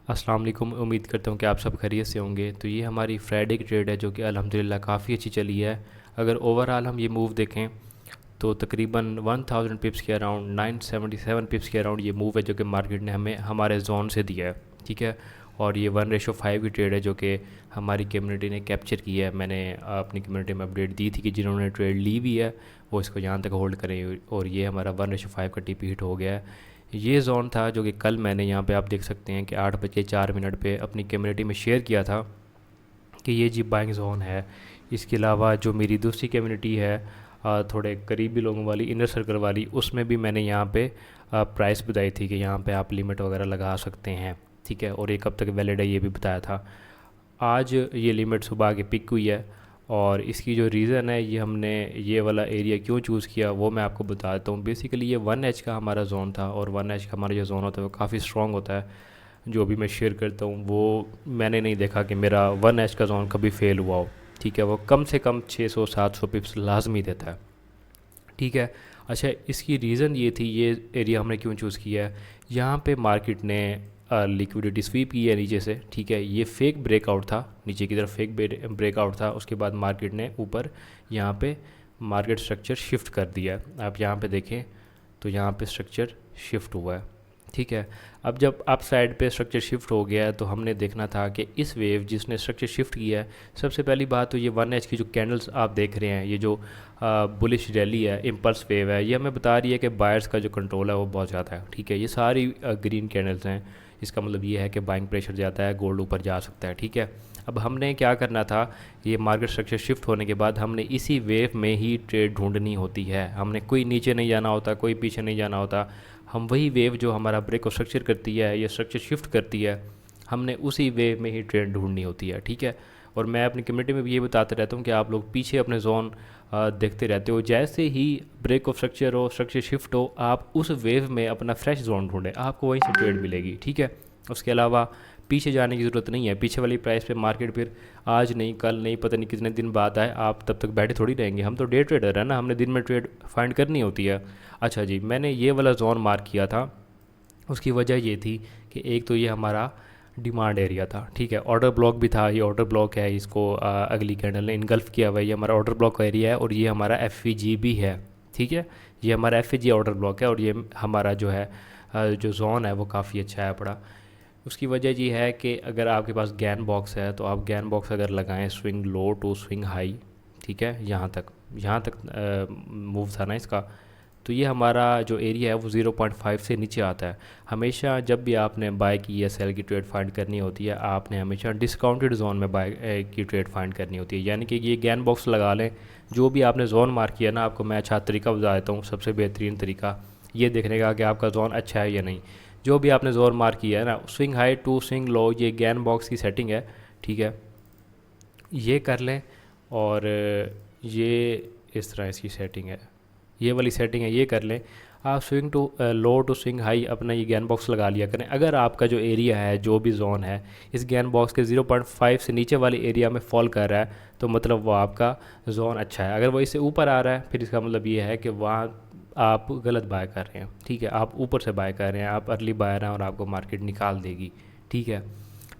अस्सलाम वालेकुम। उम्मीद करता हूँ कि आप सब खैरियत से होंगे। तो ये हमारी फ्राइडे की ट्रेड है जो कि अल्हम्दुलिल्लाह काफ़ी अच्छी चली है। अगर ओवरऑल हम ये मूव देखें तो तकरीबन 1000 पिप्स के अराउंड 977 पिप्स के अराउंड ये मूव है जो कि मार्केट ने हमें हमारे जोन से दिया है। ठीक है। और ये 1:5 की ट्रेड है जो कि हमारी कम्युनिटी ने कैप्चर की है। मैंने अपनी कम्युनिटी में अपडेट दी थी कि जिन्होंने ट्रेड ली हुई है वो इसको यहाँ तक होल्ड करें, और ये हमारा 1:5 का टीपी हिट हो गया है। ये ज़ोन था जो कि कल मैंने यहाँ पे आप देख सकते हैं कि 8:04 पे अपनी कम्युनिटी में शेयर किया था कि ये जी बाइंग ज़ोन है। इसके अलावा जो मेरी दूसरी कम्युनिटी है थोड़े करीबी लोगों वाली, इनर सर्कल वाली, उसमें भी मैंने यहाँ पे प्राइस बताई थी कि यहाँ पे आप लिमिट वगैरह लगा सकते हैं। ठीक है। और ये कब तक वैलिड है ये भी बताया था। आज ये लिमिट सुबह आके पिक हुई है, और इसकी जो रीज़न है, ये हमने ये वाला एरिया क्यों चूज़ किया वो मैं आपको बता देता हूँ। बेसिकली ये 1H का हमारा जोन था, और 1H का हमारा जो जोन होता है वो काफ़ी स्ट्रॉन्ग होता है। जो भी मैं शेयर करता हूँ वो मैंने नहीं देखा कि मेरा 1H का जोन कभी फेल हुआ हो। ठीक है। वो कम से कम 600-700 पिप्स लाजमी देता है। ठीक है। अच्छा, इसकी रीज़न ये थी, ये एरिया हमने क्यों चूज़ किया है। यहाँ पे मार्केट ने लिक्विडिटी स्वीप की है नीचे से। ठीक है। ये फेक ब्रेकआउट था, नीचे की तरफ फेक ब्रेकआउट था। उसके बाद मार्केट ने ऊपर यहाँ पे मार्केट स्ट्रक्चर शिफ्ट कर दिया है। आप यहाँ पे देखें तो यहाँ पे स्ट्रक्चर शिफ्ट हुआ है। ठीक है। अब जब अप साइड पे स्ट्रक्चर शिफ्ट हो गया है तो हमने देखना था कि इस वेव जिसने स्ट्रक्चर शिफ्ट किया है, सबसे पहली बात तो ये 1H की जो कैंडल्स आप देख रहे हैं, ये जो बुलिश रैली है, इम्पल्स वेव है, ये हमें बता रही है कि बायर्स का जो कंट्रोल है वो बहुत ज़्यादा है। ठीक है। ये सारी ग्रीन कैंडल्स हैं, इसका मतलब ये है कि बाइंग प्रेशर ज़्यादा है, गोल्ड ऊपर जा सकता है। ठीक है। अब हमने क्या करना था, ये मार्केट स्ट्रक्चर शिफ्ट होने के बाद हमने इसी वेव में ही ट्रेड ढूंढनी होती है। हमने कोई नीचे नहीं जाना होता, कोई पीछे नहीं जाना होता। हम वही वेव जो हमारा ब्रेक को स्ट्रक्चर करती है, ये स्ट्रक्चर शिफ्ट करती है, हमने उसी वेव में ही ट्रेड ढूंढनी होती है। ठीक है। और मैं अपनी कम्युनिटी में भी ये बताते रहता हूँ कि आप लोग पीछे अपने जोन देखते रहते हो। जैसे ही ब्रेक ऑफ स्ट्रक्चर हो, स्ट्रक्चर शिफ्ट हो, आप उस वेव में अपना फ्रेश जोन ढूंढें, आपको वहीं से ट्रेड मिलेगी। ठीक है। उसके अलावा पीछे जाने की ज़रूरत नहीं है। पीछे वाली प्राइस पे मार्केट फिर आज नहीं, कल नहीं, पता नहीं कितने दिन बाद आए, आप तब तक बैठे थोड़ी रहेंगे। हम तो डे ट्रेडर है ना, हमने दिन में ट्रेड फाइंड करनी होती है। अच्छा जी, मैंने ये वाला जोन मार्क किया था, उसकी वजह ये थी कि एक तो ये हमारा डिमांड एरिया था। ठीक है। ऑर्डर ब्लॉक भी था, ये ऑर्डर ब्लॉक है, इसको अगली कैंडल ने इनगल्फ किया हुआ है। ये हमारा ऑर्डर ब्लॉक का एरिया है, और ये हमारा एफ भी है। ठीक है। ये हमारा एफ ऑर्डर ब्लॉक है, और ये हमारा जो है जो जोन है वो काफ़ी अच्छा है पड़ा। उसकी वजह ये है कि अगर आपके पास गैन बॉक्स है तो आप गैन बॉक्स अगर लगाएं swing low to swing high, ठीक है, यहाँ तक मूव था ना इसका, तो ये हमारा जो एरिया है वो 0.5 से नीचे आता है। हमेशा जब भी आपने बाय की या सेल की ट्रेड फाइंड करनी होती है, आपने हमेशा डिस्काउंटेड जोन में बाय की ट्रेड फाइंड करनी होती है। यानी कि ये गैन बॉक्स लगा लें, जो भी आपने जोन मार्क किया ना, आपको मैं अच्छा तरीका बता देता हूँ, सबसे बेहतरीन तरीका ये देखने का कि आपका जोन अच्छा है या नहीं। जो भी आपने जोन मार्क किया है ना, swing high to swing low, ये गैन बॉक्स की सेटिंग है। ठीक है। ये कर लें, और ये इस तरह इसकी सेटिंग है, ये वाली सेटिंग है, ये कर लें। आप swing to low to swing high अपना ये गैन बॉक्स लगा लिया करें। अगर आपका जो एरिया है, जो भी जोन है, इस गैन बॉक्स के 0.5 से नीचे वाले एरिया में फॉल कर रहा है, तो मतलब वो आपका जोन अच्छा है। अगर वो इससे ऊपर आ रहा है, फिर इसका मतलब ये है कि वहाँ आप गलत बाय कर रहे हैं। ठीक है। आप ऊपर से बाय कर रहे हैं, आप अर्ली बायर हैं, और आपको मार्केट निकाल देगी। ठीक है।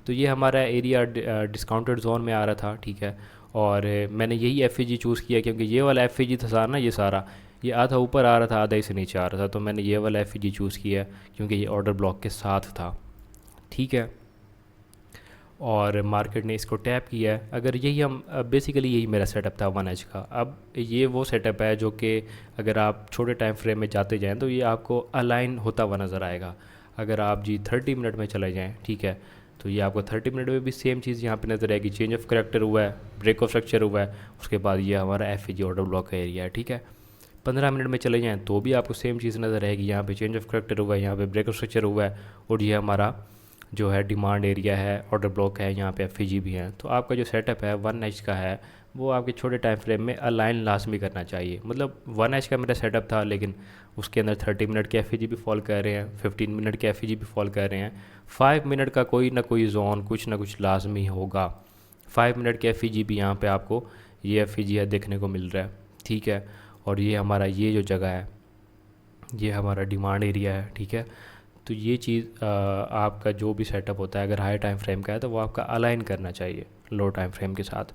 तो ये हमारा एरिया डिस्काउंटेड जोन में आ रहा था। ठीक है। और मैंने यही एफ चूज़ किया, क्योंकि ये वाला एफ था ना, ये सारा ये आधा ऊपर आ रहा था, आधा इसे नीचे आ रहा था, तो मैंने ये वाला एफ चूज़ किया क्योंकि ये ऑर्डर ब्लॉक के साथ था। ठीक है। और मार्केट ने इसको टैप किया है। अगर यही हम बेसिकली यही मेरा सेटअप था 1H का। अब ये वो सेटअप है जो कि अगर आप छोटे टाइम फ्रेम में जाते जाएँ तो ये आपको अलाइन होता हुआ नज़र आएगा। अगर आप जी 30 मिनट में चले जाएँ, ठीक है, तो ये आपको 30 मिनट में भी सेम चीज़ यहाँ पे नज़र आएगी। चेंज ऑफ करेक्टर हुआ है, ब्रेक ऑफ स्ट्रक्चर हुआ है, उसके बाद ये हमारा एफ ऑर्डर ब्लॉक का एरिया है। ठीक है। 15 मिनट में चले जाएँ तो भी आपको सेम चीज़ नज़र आएगी। यहाँ पे चेंज ऑफ करेक्टर हुआ है, यहाँ पे ब्रेक ऑफ स्ट्रक्चर हुआ है, और ये हमारा जो है डिमांड एरिया है, ऑर्डर ब्लॉक है, यहाँ पे एफ भी है। तो आपका जो सेटअप है 1H का है, वो आपके छोटे टाइम फ्रेम में अलाइन लाजमी करना चाहिए। मतलब 1H का मेरा सेटअप था, लेकिन उसके अंदर 30 मिनट के एफ भी फॉल कर रहे हैं, 15 मिनट के एफ भी फॉल कर रहे हैं, 5 मिनट का कोई ना कोई जोन कुछ ना कुछ लाजमी होगा। 5 मिनट के एफ भी यहाँ पे आपको ये एफ है देखने को मिल रहा है। ठीक है। और ये हमारा ये जो जगह है, ये हमारा डिमांड एरिया है। ठीक है। तो ये चीज़ आपका जो भी सेटअप होता है अगर हाई टाइम फ्रेम का है तो वो आपका अलाइन करना चाहिए लो टाइम फ्रेम के साथ।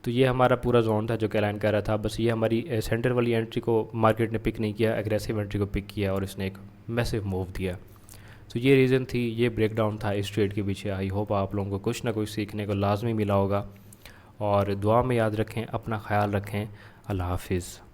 तो ये हमारा पूरा जोन था जो कि अलाइन कर रहा था। बस ये हमारी सेंटर वाली एंट्री को मार्केट ने पिक नहीं किया, एग्रेसिव एंट्री को पिक किया और इसने एक मैसिव मूव दिया। तो ये रीज़न थी, ये ब्रेकडाउन था इस ट्रेड के पीछे। आई होप आप लोगों को कुछ ना कुछ सीखने को लाजमी मिला होगा और दुआ में याद रखें, अपना ख्याल रखें। अल्लाह हाफिज़।